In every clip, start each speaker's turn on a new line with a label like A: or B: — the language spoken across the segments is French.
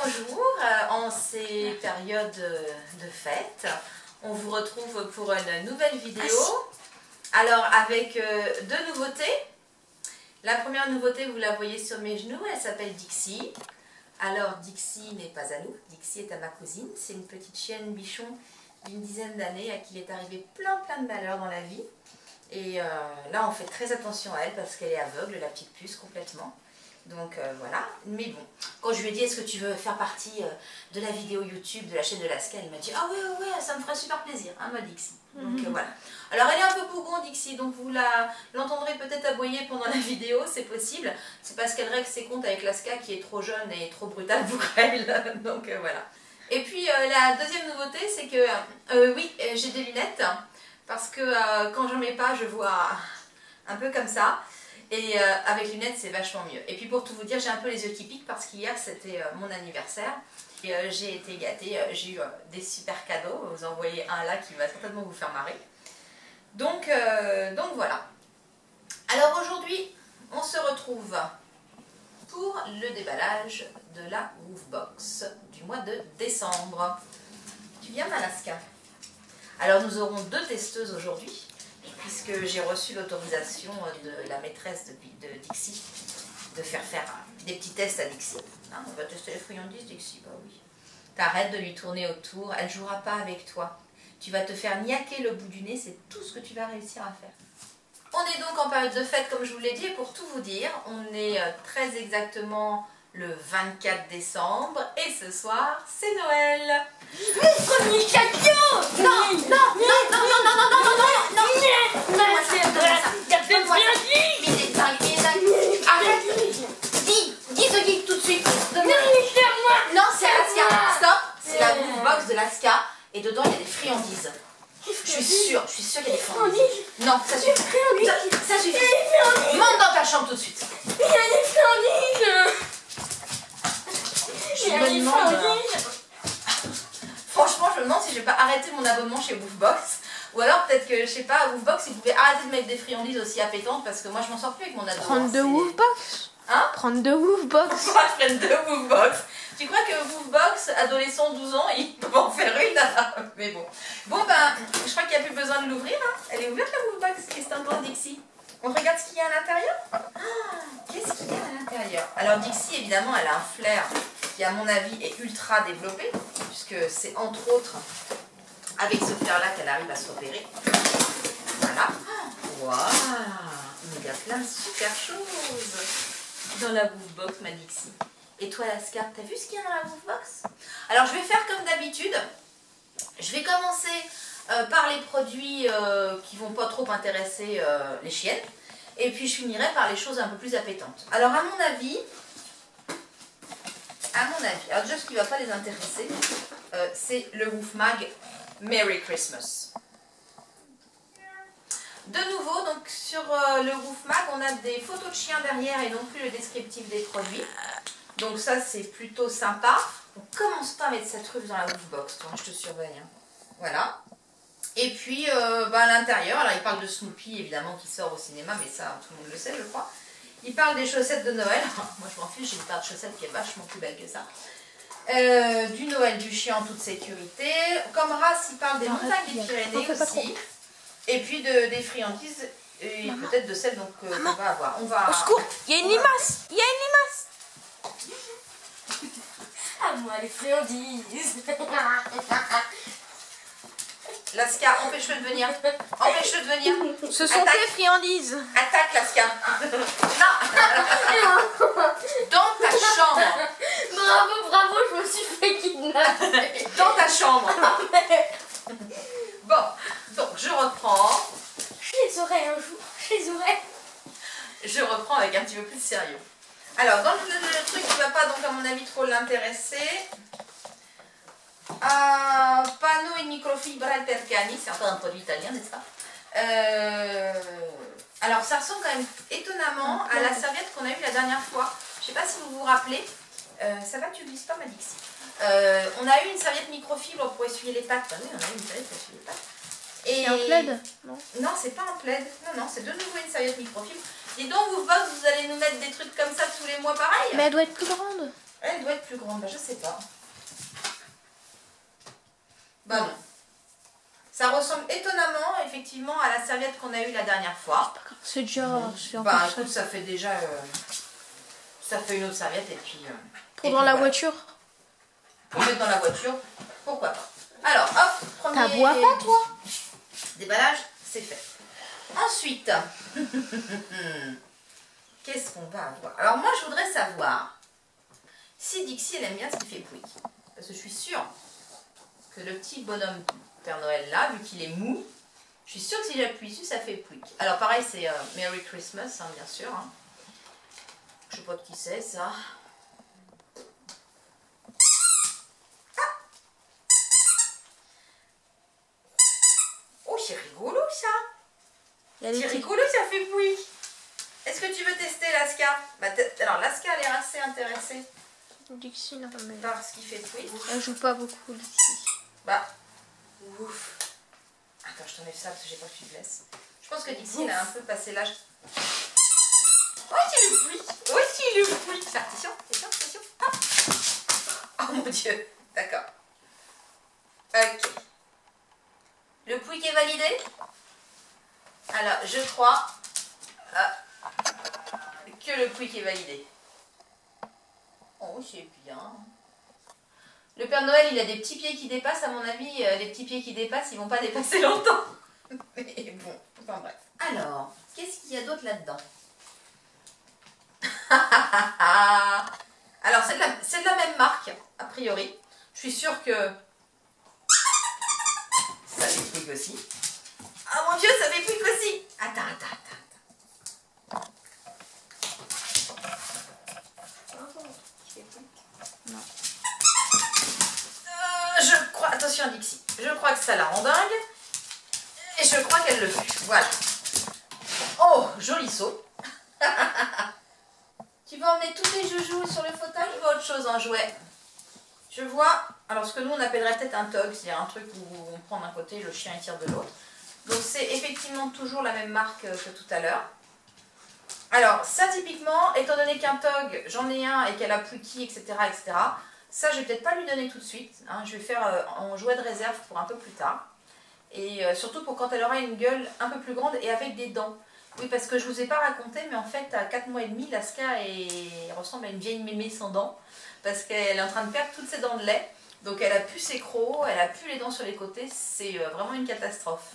A: bonjour, en ces périodes de fête, on vous retrouve pour une nouvelle vidéo. Alors avec deux nouveautés. La première nouveauté, vous la voyez sur mes genoux, elle s'appelle Dixie. Alors Dixie n'est pas à nous, Dixie est à ma cousine. C'est une petite chienne bichon d'une dizaine d'années à qui il est arrivé plein de malheurs dans la vie. Et là on fait très attention à elle parce qu'elle est aveugle, la petite puce complètement. Donc voilà, mais bon, quand je lui ai dit est-ce que tu veux faire partie de la vidéo YouTube de la chaîne de Laska, elle m'a dit ah ouais, ça me ferait super plaisir, hein, ma Dixie. Donc voilà. Alors elle est un peu bougon Dixie, donc vous l'entendrez peut-être aboyer pendant la vidéo, c'est possible. C'est parce qu'elle règle ses comptes avec Laska qui est trop jeune et trop brutale pour elle, donc voilà. Et puis la deuxième nouveauté c'est que oui, j'ai des lunettes, parce que quand j'en mets pas je vois un peu comme ça. Et avec lunettes c'est vachement mieux. Et puis pour tout vous dire, j'ai un peu les yeux qui piquent parce qu'hier c'était mon anniversaire. Et j'ai été gâtée, j'ai eu des super cadeaux. Vous en voyez un là qui va certainement vous faire marrer. Donc voilà. Alors aujourd'hui, on se retrouve pour le déballage de la Woofbox du mois de décembre. Tu viens Malaska? Alors nous aurons deux testeuses aujourd'hui, puisque j'ai reçu l'autorisation de la maîtresse de Dixie de faire des petits tests à Dixie. Hein, on va tester les friandises Dixie, bah oui. T'arrêtes de lui tourner autour, elle ne jouera pas avec toi. Tu vas te faire niaquer le bout du nez, c'est tout ce que tu vas réussir à faire. On est donc en période de fête comme je vous l'ai dit, et pour tout vous dire, on est très exactement le 24 décembre, et ce soir, c'est Noël.
B: Premier cadeau!
A: Non, dis ce geek tout de suite. Non, c'est Alaska. Stop. C'est la Woofbox de Laska et dedans il y a des friandises. Je suis sûre qu'il y a des friandises. Non, ça suffit. Ça suffit. Monte dans ta chambre tout de suite.
B: Il y a des friandises.
A: Je me demande. Franchement, je me demande si je vais pas arrêter mon abonnement chez Woofbox. Ou alors peut-être que, je sais pas, Woofbox, ils pouvaient arrêter de mettre des friandises aussi appétantes parce que moi je m'en sors plus avec mon abonnement.
C: Prendre deux Woofbox.
A: Hein?
C: Prendre deux Woofbox.
A: Pourquoi je prenne deux Woofbox? Tu crois que Woofbox, adolescent 12 ans, il peut en faire une? Mais bon. Bon ben, je crois qu'il n'y a plus besoin de l'ouvrir. Hein. Elle est ouverte la Woofbox. Qu'est-ce que t'en penses Dixie? On regarde ce qu'il y a à l'intérieur. Qu'est-ce qu'il y a à l'intérieur? Alors Dixie, évidemment, elle a un flair qui, à mon avis, est ultra développé, puisque c'est entre autres avec ce flair-là qu'elle arrive à se repérer. Voilà. Waouh! Il y a plein de super choses dans la Woofbox, ma Dixie. Et toi, Laska, t'as vu ce qu'il y a dans la Woofbox? Alors, je vais faire comme d'habitude. Je vais commencer par les produits qui vont pas trop intéresser les chiennes. Et puis, je finirai par les choses un peu plus appétantes. Alors, à mon avis, alors déjà, ce qui ne va pas les intéresser, c'est le Woofmag Merry Christmas. De nouveau, donc sur le Woofmag, on a des photos de chiens derrière et non plus le descriptif des produits. Donc ça, c'est plutôt sympa. On commence pas à mettre cette truffe dans la Woofbox, toi, je te surveille. Hein. Voilà. Et puis, à l'intérieur, alors il parle de Snoopy, évidemment, qui sort au cinéma, mais ça, tout le monde le sait, je crois. Il parle des chaussettes de Noël. Moi, je m'en fiche, j'ai une paire de chaussettes qui est vachement plus belle que ça. Du Noël du chien en toute sécurité. Comme race, il parle des montagnes des Pyrénées aussi. Et puis des friandises, et peut-être de celles qu'on va avoir.
C: Au secours, il y a une limace. Il y a une limace.
B: Ah, moi, les friandises.
A: Laska, empêche-le de venir. Empêche-le de venir.
C: Ce sont tes friandises.
A: Attaque, Laska. Non. Dans ta chambre.
B: Bravo, je me suis fait kidnapper.
A: Dans ta chambre. Bon, donc je reprends.
B: Je les aurai un jour, je les aurai.
A: Je reprends avec un petit peu plus de sérieux. Alors, dans le truc qui ne va pas, donc à mon avis, trop l'intéresser. Panneau et microfibre Altercani, c'est un produit italien, n'est-ce pas? Alors, ça ressemble quand même étonnamment à la serviette qu'on a eue la dernière fois. Je ne sais pas si vous vous rappelez. Ça va, tu glisses pas, ma Dixie? On a eu une serviette microfibre pour essuyer les pattes. Ah oui, on a eu une serviette pour essuyer les pattes.
C: Et un plaid? Non,
A: non, c'est pas un plaid. Non, c'est de nouveau une serviette microfibre. Dis donc, Woofbox, vous allez nous mettre des trucs comme ça tous les mois pareil?
C: Mais elle doit être plus grande.
A: Elle doit être plus grande, bah, je sais pas. Bah non. Ça ressemble étonnamment, effectivement, à la serviette qu'on a eue la dernière fois.
C: C'est déjà...
A: Bah écoute, ça fait déjà... ça fait une autre serviette et puis...
C: Pour dans la voiture.
A: Pour mettre dans la voiture, pourquoi pas. Alors, hop, premier...
C: T'as bois pas, toi?
A: Déballage, c'est fait. Ensuite, qu'est-ce qu'on va avoir? Alors moi, je voudrais savoir si Dixie, elle aime bien ce qui fait Pouic. Parce que je suis sûre que le petit bonhomme Père Noël là, vu qu'il est mou, je suis sûre que si j'appuie dessus, ça fait Pouic. Alors pareil, c'est Merry Christmas, hein, bien sûr. Hein. Je sais pas de qui c'est, ça. Oh, c'est rigolo, ça. C'est rigolo, ça fait Pouic. Est-ce que tu veux tester Laska? Bah, alors, Laska, elle est assez intéressée.
C: Dixie, non, mais...
A: Par ce qui fait Pouic.
C: Elle joue pas beaucoup, Dixie.
A: Bah, ouf. Attends, je t'enlève ça parce que j'ai pas que tu te laisses. Je pense que Dixie, elle a un peu passé l'âge. Oh, c'est le Pouic. Oh, c'est le Pouic. Attention, attention, attention. Hop. Oh mon Dieu. D'accord. Ok. Le Pouic est validé? Alors, je crois que le Pouic est validé. Oh, c'est bien. Le Père Noël, il a des petits pieds qui dépassent. À mon avis, les petits pieds qui dépassent, ils vont pas dépasser longtemps. Mais bon, enfin bref. Alors, qu'est-ce qu'il y a d'autre là-dedans? Alors, c'est de la même marque, a priori. Je suis sûre que ça fait Pouic aussi. Oh mon Dieu, ça fait Pouic aussi. Attends.
C: Non.
A: Je crois, attention Dixie, je crois que ça la rend dingue. Et je crois qu'elle le fait. Voilà. Oh, joli saut. Tu vas emmener tous tes joujoux sur le fauteuil ou autre chose en jouet? Je vois, alors ce que nous on appellerait peut-être un tog, c'est-à-dire un truc où on prend d'un côté, le chien tire de l'autre. Donc c'est effectivement toujours la même marque que tout à l'heure. Alors ça typiquement, étant donné qu'un tog, j'en ai un et qu'elle a Pouiky, etc., etc., ça je vais peut-être pas lui donner tout de suite. Hein, je vais faire en jouet de réserve pour un peu plus tard. Et surtout pour quand elle aura une gueule un peu plus grande et avec des dents. Oui, parce que je vous ai pas raconté, mais en fait à 4 mois et demi, Laska ressemble à une vieille mémé sans dents. Parce qu'elle est en train de perdre toutes ses dents de lait. Donc elle a plus ses crocs, elle a plus les dents sur les côtés. C'est vraiment une catastrophe.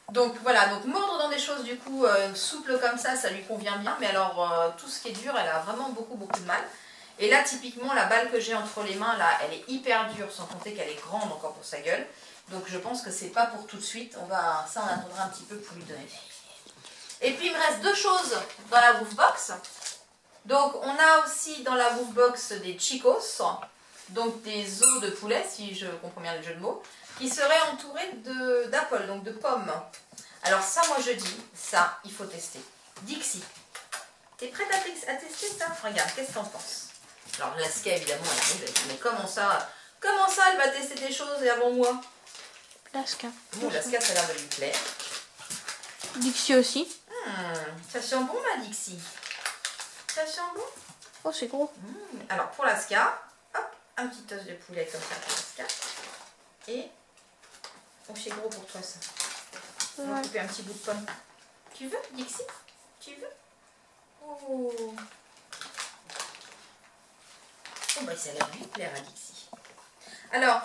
A: Donc voilà, donc mordre dans des choses du coup souples comme ça lui convient bien. Mais alors tout ce qui est dur, elle a vraiment beaucoup de mal. Et là typiquement la balle que j'ai entre les mains, là, elle est hyper dure, sans compter qu'elle est grande encore pour sa gueule. Donc je pense que c'est pas pour tout de suite. Ça on attendra un petit peu pour lui donner. Et puis il me reste deux choses dans la Woofbox. Donc on a aussi dans la Woofbox des Chicos, donc des os de poulet, si je comprends bien le jeu de mots, qui seraient entourés d'apple, donc de pommes. Alors ça, moi je dis, ça, il faut tester. Dixie, t'es prête à tester ça? Regarde, qu'est-ce que t'en penses? Alors Laska, évidemment, elle arrive, mais comment ça elle va tester des choses et avant moi?
C: Laska.
A: Bon, Laska, ça a l'air de lui plaire.
C: Dixie aussi.
A: Ça sent bon, ma Dixie. Ça sent bon?
C: Oh, c'est gros.
A: Alors pour Laska, hop, un petit os de poulet comme ça pour Laska. Et oh, c'est gros pour toi ça. On va couper un petit bout de pomme. Tu veux, Dixie? Tu veux? Oh, bah ça a l'air de lui plaire à Dixie. Alors,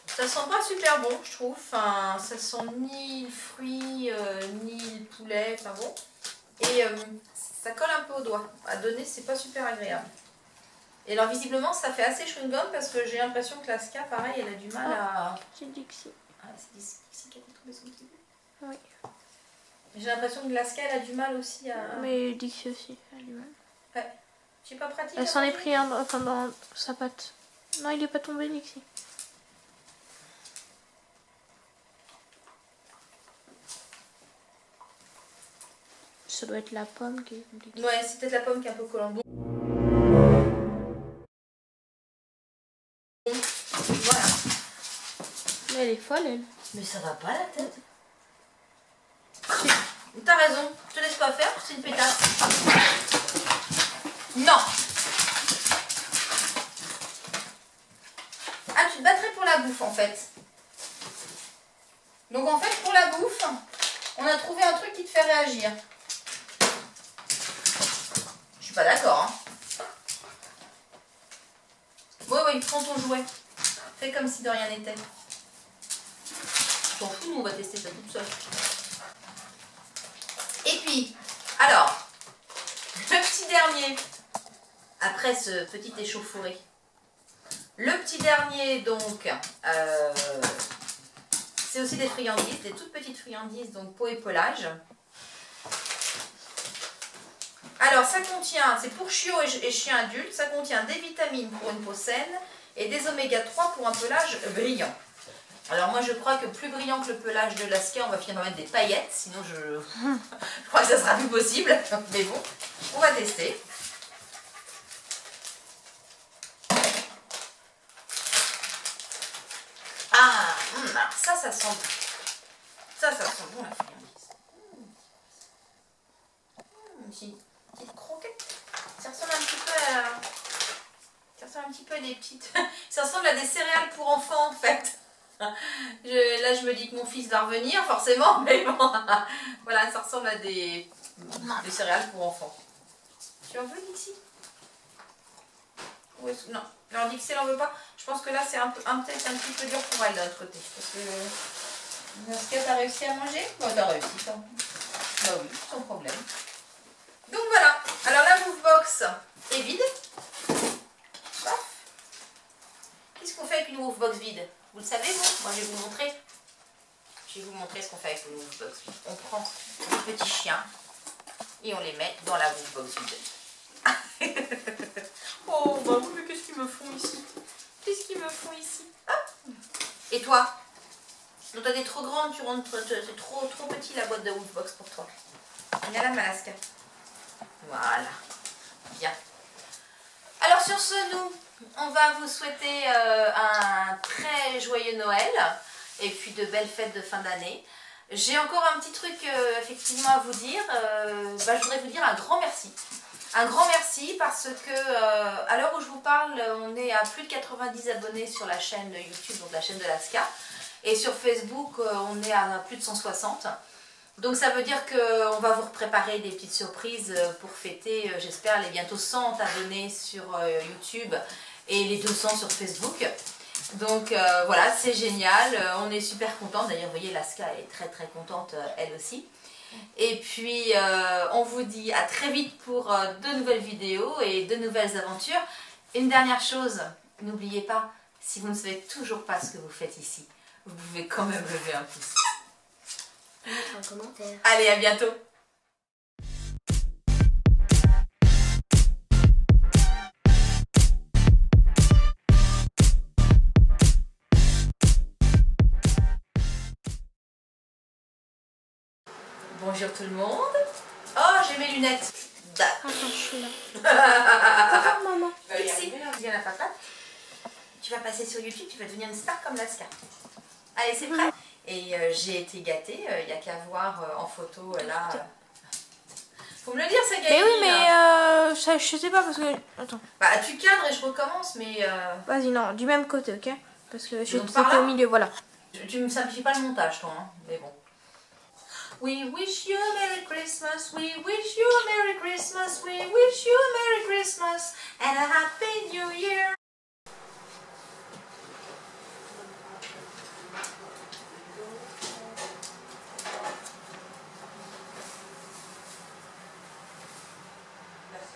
A: ça sent pas super bon, je trouve. Enfin, ça sent ni le fruit, ni le poulet. Enfin bon. Et ça colle un peu au doigt. À donner, c'est pas super agréable. Et alors, visiblement, ça fait assez chewing-gum parce que j'ai l'impression que Laska, pareil, elle a du mal à...
C: C'est Dixie.
A: Ah, c'est Dixie qui a trouvé son petit bout.
C: Oui.
A: J'ai l'impression que Laska, elle a du mal aussi à...
C: Mais Dixie aussi, elle a du mal.
A: Ouais. C'est pas pratique.
C: Elle s'en est pris un dans sa patte. Non, il est pas tombé, Dixie. Ça doit être la pomme qui est compliquée.
A: Ouais, c'est peut-être la pomme qui est un peu collante. Bon. Voilà.
C: Mais elle est folle, elle.
A: Mais ça va pas la tête. T'as raison, je te laisse pas faire, c'est une pétasse. Non. Ah, tu te battrais pour la bouffe en fait. Donc en fait, pour la bouffe, on a trouvé un truc qui te fait réagir. Je suis pas d'accord, hein. Oui, prends ton jouet. Fais comme si de rien n'était. T'en fous, nous on va tester ça toute seule. Et puis, alors, le petit dernier, après ce petit échauffouré. Le petit dernier, donc, c'est aussi des friandises, des toutes petites friandises, donc peau et pelage. Alors, ça contient, c'est pour chiots et chiens adultes, ça contient des vitamines pour une peau saine et des oméga 3 pour un pelage brillant. Alors moi je crois que plus brillant que le pelage de l'Alaska, on va finir par mettre des paillettes, sinon je crois que ça sera plus possible. Mais bon, on va tester. Ah, ça sent bon. Ça sent bon la friandise. Une petite croquette. Ça ressemble un petit peu à... Ça ressemble un petit peu à des petites... Ça ressemble à des céréales pour enfants en fait. Là je me dis que mon fils va revenir forcément, mais bon, voilà, ça ressemble à des céréales pour enfants. Tu en veux Dixie? Non, alors Dixie elle en veut pas. Je pense que là c'est peut-être un petit peu dur pour elle de l'autre côté. Parce que... Est-ce que tu as réussi à manger? Bon, tu as réussi, tant. Bah oui, sans problème. Donc voilà, alors la Move Box est vide. Qu'est-ce qu'on fait avec une Move Box vide? Vous le savez, vous? Moi, je vais vous montrer. Je vais vous montrer ce qu'on fait avec une Move Box vide. On prend les petits chiens et on les met dans la Move Box vide. Oh, bah oui, mais qu'est-ce qu'ils me font ici? Qu'est-ce qu'ils me font ici? Ah. Et toi? Donc, t'as des trop grandes, tu rentres, c'est trop petit la boîte de Move Box pour toi. Il y a la Alaska. Voilà. Bien. Alors, sur ce, nous... On va vous souhaiter un très joyeux Noël et puis de belles fêtes de fin d'année. J'ai encore un petit truc effectivement à vous dire. Je voudrais vous dire un grand merci. Un grand merci parce que à l'heure où je vous parle, on est à plus de 90 abonnés sur la chaîne YouTube, donc la chaîne de l'Alaska. Et sur Facebook, on est à plus de 160. Donc ça veut dire qu'on va vous préparer des petites surprises pour fêter, j'espère, les bientôt 100 abonnés sur YouTube et les 200 sur Facebook. Donc voilà, c'est génial, on est super contente. D'ailleurs, vous voyez, Alaska est très contente, elle aussi. Et puis, on vous dit à très vite pour de nouvelles vidéos et de nouvelles aventures. Une dernière chose, n'oubliez pas, si vous ne savez toujours pas ce que vous faites ici, vous pouvez quand même lever un pouce.
B: Mettre un commentaire.
A: Allez, à bientôt. Bonjour tout le monde. Oh, j'ai mes lunettes.
C: Attends, je suis là. Bonjour maman.
A: Ici, viens la papa. Tu vas passer sur YouTube, tu vas devenir une star comme Alaska. Allez, c'est prêt? Et j'ai été gâtée, il n'y a qu'à voir en photo là. Faut me le dire, c'est gagné.
C: Mais oui, mais ça, je sais pas parce que... Attends.
A: Bah, tu cadres et je recommence, mais...
C: Vas-y, non, du même côté, ok? Parce que je
A: Donc,
C: suis
A: par là
C: au milieu, voilà.
A: Tu me simplifies pas le montage, toi, hein, mais bon. We wish you a Merry Christmas, we wish you a Merry Christmas, we wish you a Merry Christmas and a Happy New Year.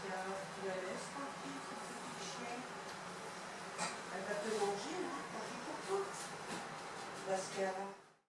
D: Tu la laisses tranquille, ce petit chien. Elle va te manger, hein, quand il pour toi. Parce qu'elle